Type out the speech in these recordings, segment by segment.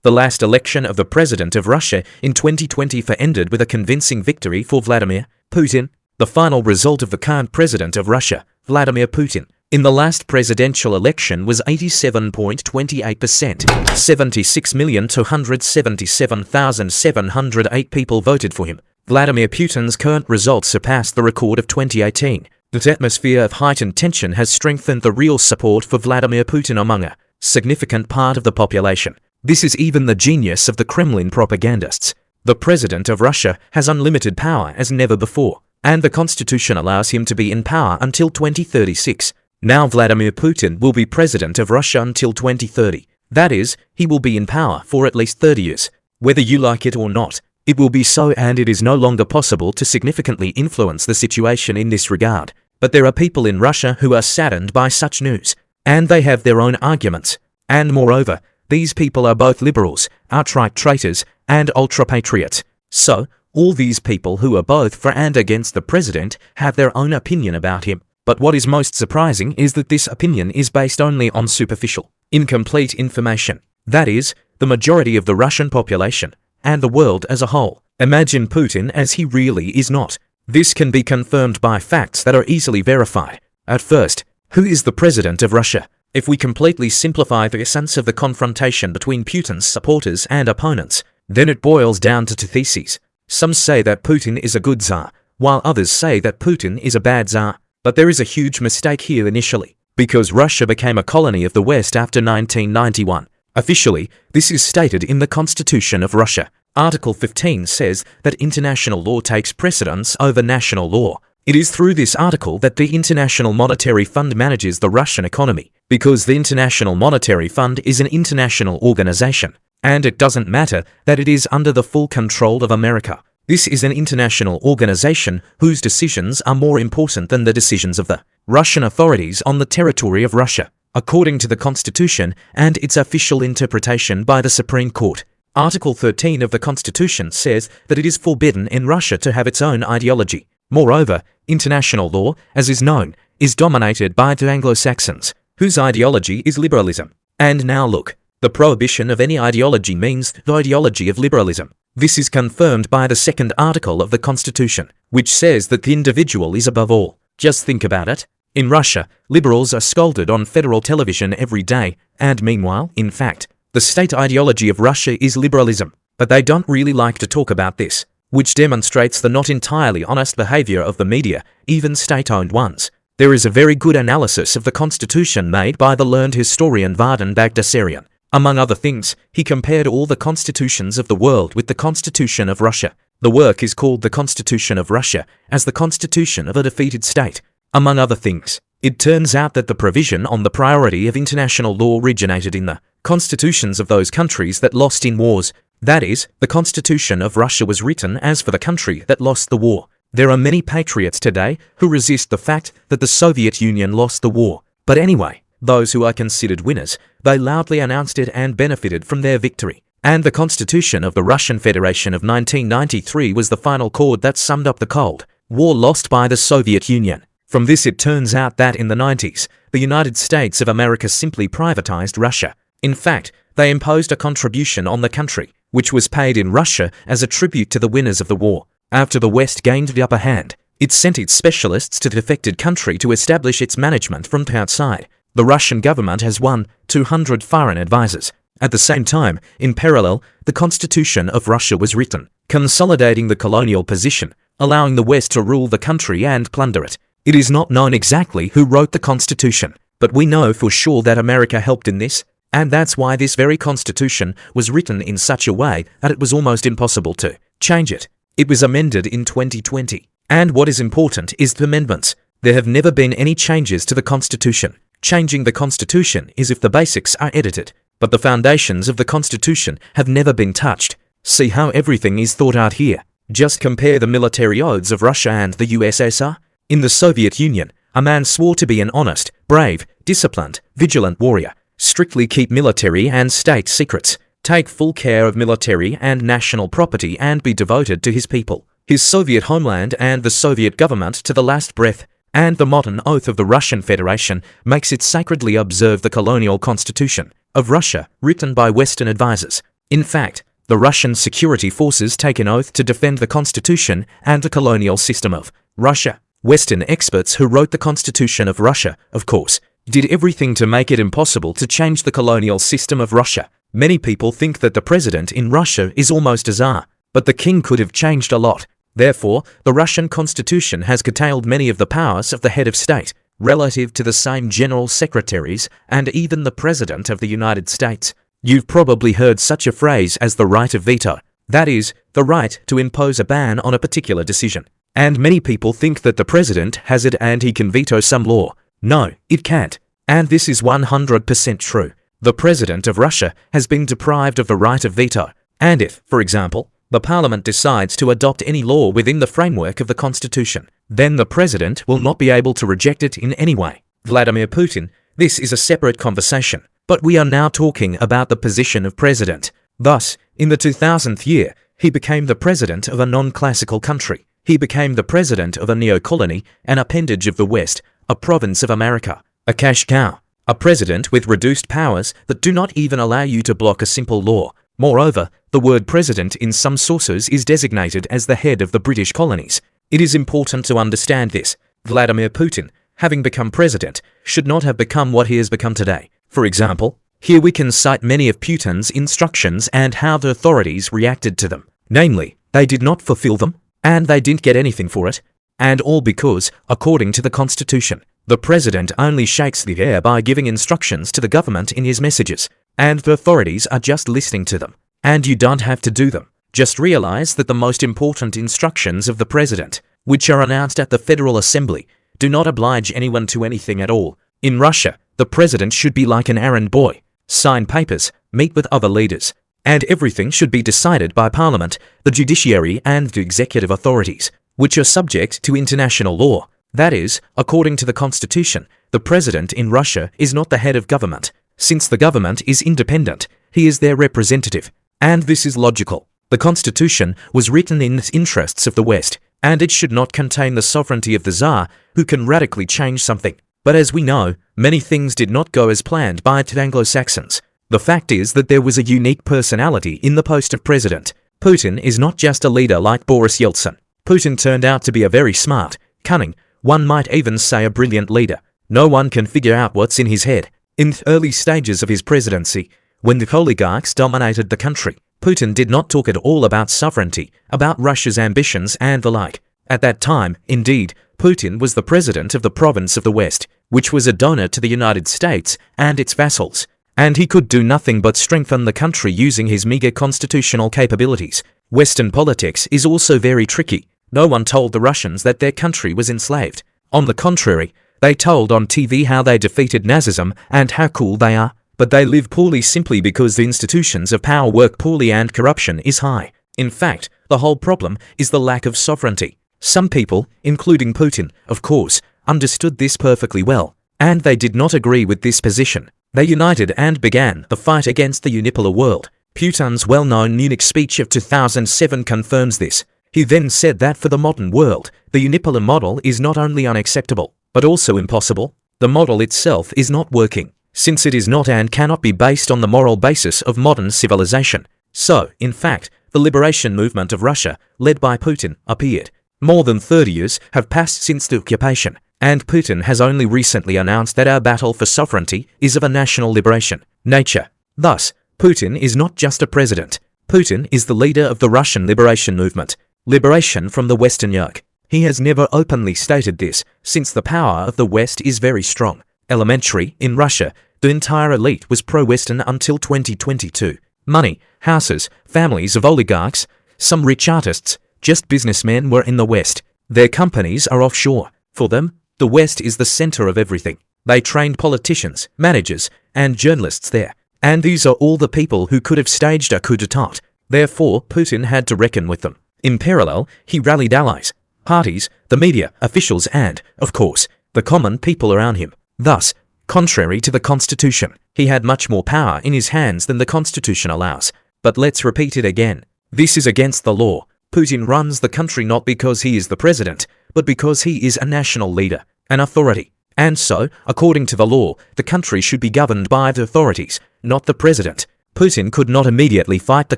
The last election of the president of Russia in 2020 ended with a convincing victory for Vladimir Putin, the final result of the current president of Russia, Vladimir Putin, in the last presidential election was 87.28%. 76,277,708 people voted for him. Vladimir Putin's current results surpassed the record of 2018. That atmosphere of heightened tension has strengthened the real support for Vladimir Putin among a significant part of the population. This is even the genius of the Kremlin propagandists. The president of Russia has unlimited power as never before, and the constitution allows him to be in power until 2036. Now Vladimir Putin will be president of Russia until 2030. That is, he will be in power for at least 30 years. Whether you like it or not, it will be so, and it is no longer possible to significantly influence the situation in this regard. But there are people in Russia who are saddened by such news, and they have their own arguments. And moreover, these people are both liberals, outright traitors, and ultra-patriots. So, all these people who are both for and against the president have their own opinion about him. But what is most surprising is that this opinion is based only on superficial, incomplete information. That is, the majority of the Russian population, and the world as a whole, imagine Putin as he really is not. This can be confirmed by facts that are easily verified. At first, who is the president of Russia? If we completely simplify the essence of the confrontation between Putin's supporters and opponents, then it boils down to two theses. Some say that Putin is a good Tsar, while others say that Putin is a bad Tsar. But there is a huge mistake here initially, because Russia became a colony of the West after 1991. Officially, this is stated in the Constitution of Russia. Article 15 says that international law takes precedence over national law. It is through this article that the International Monetary Fund manages the Russian economy, because the International Monetary Fund is an international organization, and it doesn't matter that it is under the full control of America. This is an international organization whose decisions are more important than the decisions of the Russian authorities on the territory of Russia, according to the Constitution and its official interpretation by the Supreme Court. Article 13 of the Constitution says that it is forbidden in Russia to have its own ideology. Moreover, international law, as is known, is dominated by the Anglo-Saxons, whose ideology is liberalism. And now look, the prohibition of any ideology means the ideology of liberalism. This is confirmed by the second article of the Constitution, which says that the individual is above all. Just think about it. In Russia, liberals are scolded on federal television every day, and meanwhile, in fact, the state ideology of Russia is liberalism. But they don't really like to talk about this, which demonstrates the not entirely honest behavior of the media, even state-owned ones. There is a very good analysis of the Constitution made by the learned historian Vadim Bagdasarian. Among other things, he compared all the constitutions of the world with the Constitution of Russia. The work is called The Constitution of Russia as the constitution of a defeated state. Among other things, it turns out that the provision on the priority of international law originated in the constitutions of those countries that lost in wars. That is, the Constitution of Russia was written as for the country that lost the war. There are many patriots today who resist the fact that the Soviet Union lost the war. But anyway, those who are considered winners, they loudly announced it and benefited from their victory. And the Constitution of the Russian Federation of 1993 was the final chord that summed up the Cold War lost by the Soviet Union. From this it turns out that in the 90s, the United States of America simply privatized Russia. In fact, they imposed a contribution on the country, which was paid in Russia as a tribute to the winners of the war. After the West gained the upper hand, it sent its specialists to the affected country to establish its management from outside. The Russian government has 200 foreign advisors. At the same time, in parallel, the Constitution of Russia was written, consolidating the colonial position, allowing the West to rule the country and plunder it. It is not known exactly who wrote the Constitution, but we know for sure that America helped in this, and that's why this very Constitution was written in such a way that it was almost impossible to change it. It was amended in 2020. And what is important is the amendments. There have never been any changes to the Constitution. Changing the Constitution is if the basics are edited, but the foundations of the Constitution have never been touched. See how everything is thought out here. Just compare the military oaths of Russia and the USSR. In the Soviet Union, a man swore to be an honest, brave, disciplined, vigilant warrior, strictly keep military and state secrets, take full care of military and national property, and be devoted to his people, his Soviet homeland and the Soviet government to the last breath. And the modern oath of the Russian Federation makes it sacredly observe the colonial constitution of Russia, written by Western advisors. In fact, the Russian security forces take an oath to defend the constitution and the colonial system of Russia. Western experts who wrote the Constitution of Russia, of course, did everything to make it impossible to change the colonial system of Russia. Many people think that the president in Russia is almost a czar, but the king could have changed a lot. Therefore, the Russian constitution has curtailed many of the powers of the head of state, relative to the same general secretaries and even the president of the United States. You've probably heard such a phrase as the right of veto. That is, the right to impose a ban on a particular decision. And many people think that the president has it and he can veto some law. No, it can't. And this is 100% true. The president of Russia has been deprived of the right of veto. And if, for example, the parliament decides to adopt any law within the framework of the constitution, then the president will not be able to reject it in any way. Vladimir Putin, this is a separate conversation, but we are now talking about the position of president. Thus, in the 2000th year, he became the president of a non-classical country. He became the president of a neo-colony, an appendage of the West, a province of America, a cash cow, a president with reduced powers that do not even allow you to block a simple law. Moreover, the word president in some sources is designated as the head of the British colonies. It is important to understand this. Vladimir Putin, having become president, should not have become what he has become today. For example, here we can cite many of Putin's instructions and how the authorities reacted to them. Namely, they did not fulfill them, and they didn't get anything for it. And all because, according to the constitution, the president only shakes the air by giving instructions to the government in his messages, and the authorities are just listening to them. And you don't have to do them. Just realize that the most important instructions of the president, which are announced at the Federal Assembly, do not oblige anyone to anything at all. In Russia, the president should be like an errand boy, sign papers, meet with other leaders, and everything should be decided by parliament, the judiciary and the executive authorities, which are subject to international law. That is, according to the constitution, the president in Russia is not the head of government. Since the government is independent, he is their representative. And this is logical. The constitution was written in the interests of the West, and it should not contain the sovereignty of the Tsar, who can radically change something. But as we know, many things did not go as planned by the Anglo-Saxons. The fact is that there was a unique personality in the post of president. Putin is not just a leader like Boris Yeltsin. Putin turned out to be a very smart, cunning, one might even say a brilliant leader. No one can figure out what's in his head. In the early stages of his presidency, when the oligarchs dominated the country, Putin did not talk at all about sovereignty, about Russia's ambitions and the like. At that time, indeed, Putin was the president of the province of the West, which was a donor to the United States and its vassals, and he could do nothing but strengthen the country using his meager constitutional capabilities. Western politics is also very tricky. No one told the Russians that their country was enslaved. On the contrary, they told on TV how they defeated Nazism and how cool they are. But they live poorly simply because the institutions of power work poorly and corruption is high. In fact, the whole problem is the lack of sovereignty. Some people, including Putin, of course, understood this perfectly well, and they did not agree with this position. They united and began the fight against the unipolar world. Putin's well-known Munich speech of 2007 confirms this. He then said that for the modern world, the unipolar model is not only unacceptable, but also impossible. The model itself is not working, since it is not and cannot be based on the moral basis of modern civilization. So, in fact, the liberation movement of Russia, led by Putin, appeared. More than 30 years have passed since the occupation, and Putin has only recently announced that our battle for sovereignty is of a national liberation nature. Thus, Putin is not just a president. Putin is the leader of the Russian liberation movement, liberation from the Western yoke. He has never openly stated this, since the power of the West is very strong. Elementary, in Russia, the entire elite was pro-Western until 2022. Money, houses, families of oligarchs, some rich artists, just businessmen were in the West. Their companies are offshore. For them, the West is the center of everything. They trained politicians, managers, and journalists there. And these are all the people who could have staged a coup d'etat. Therefore, Putin had to reckon with them. In parallel, he rallied allies, parties, the media, officials and, of course, the common people around him. Thus, contrary to the constitution, he had much more power in his hands than the constitution allows. But let's repeat it again. This is against the law. Putin runs the country not because he is the president, but because he is a national leader, an authority. And so, according to the law, the country should be governed by the authorities, not the president. Putin could not immediately fight the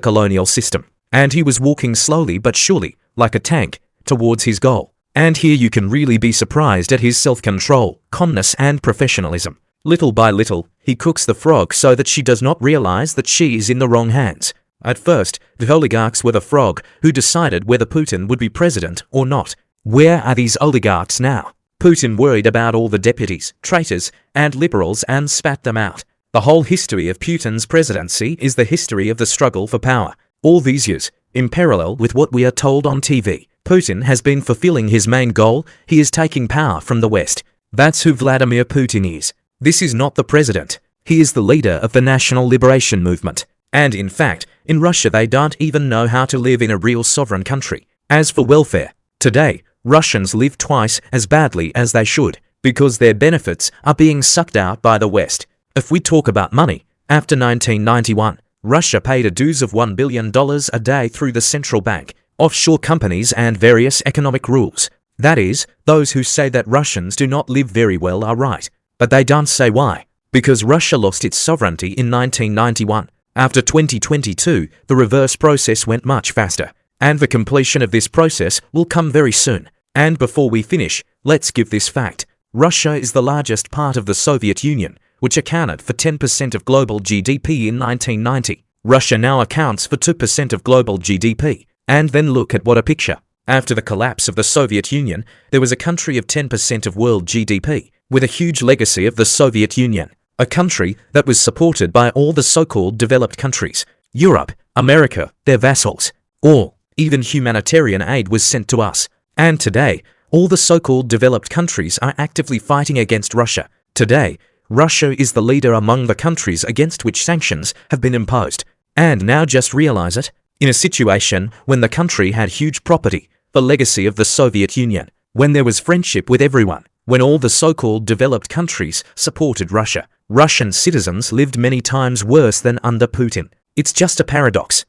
colonial system, and he was walking slowly but surely, like a tank, towards his goal. And here you can really be surprised at his self-control, calmness and professionalism. Little by little, he cooks the frog so that she does not realize that she is in the wrong hands. At first, the oligarchs were the frog who decided whether Putin would be president or not. Where are these oligarchs now? Putin worried about all the deputies, traitors, and liberals and spat them out. The whole history of Putin's presidency is the history of the struggle for power. All these years, in parallel with what we are told on TV, Putin has been fulfilling his main goal. He is taking power from the West. That's who Vladimir Putin is. This is not the president. He is the leader of the National Liberation Movement. And in fact, in Russia they don't even know how to live in a real sovereign country. As for welfare, today, Russians live twice as badly as they should, because their benefits are being sucked out by the West. If we talk about money, after 1991, Russia paid a dues of $1 billion a day through the central bank, offshore companies and various economic rules. That is, those who say that Russians do not live very well are right, but they don't say why. Because Russia lost its sovereignty in 1991. After 2022, the reverse process went much faster, and the completion of this process will come very soon. And before we finish, let's give this fact. Russia is the largest part of the Soviet Union, which accounted for 10% of global GDP in 1990. Russia now accounts for 2% of global GDP. And then look at what a picture. After the collapse of the Soviet Union, there was a country of 10% of world GDP, with a huge legacy of the Soviet Union. A country that was supported by all the so-called developed countries. Europe, America, their vassals. All, even humanitarian aid was sent to us. And today, all the so-called developed countries are actively fighting against Russia. Today, Russia is the leader among the countries against which sanctions have been imposed. And now just realize it, in a situation when the country had huge property, the legacy of the Soviet Union, when there was friendship with everyone, when all the so-called developed countries supported Russia, Russian citizens lived many times worse than under Putin. It's just a paradox.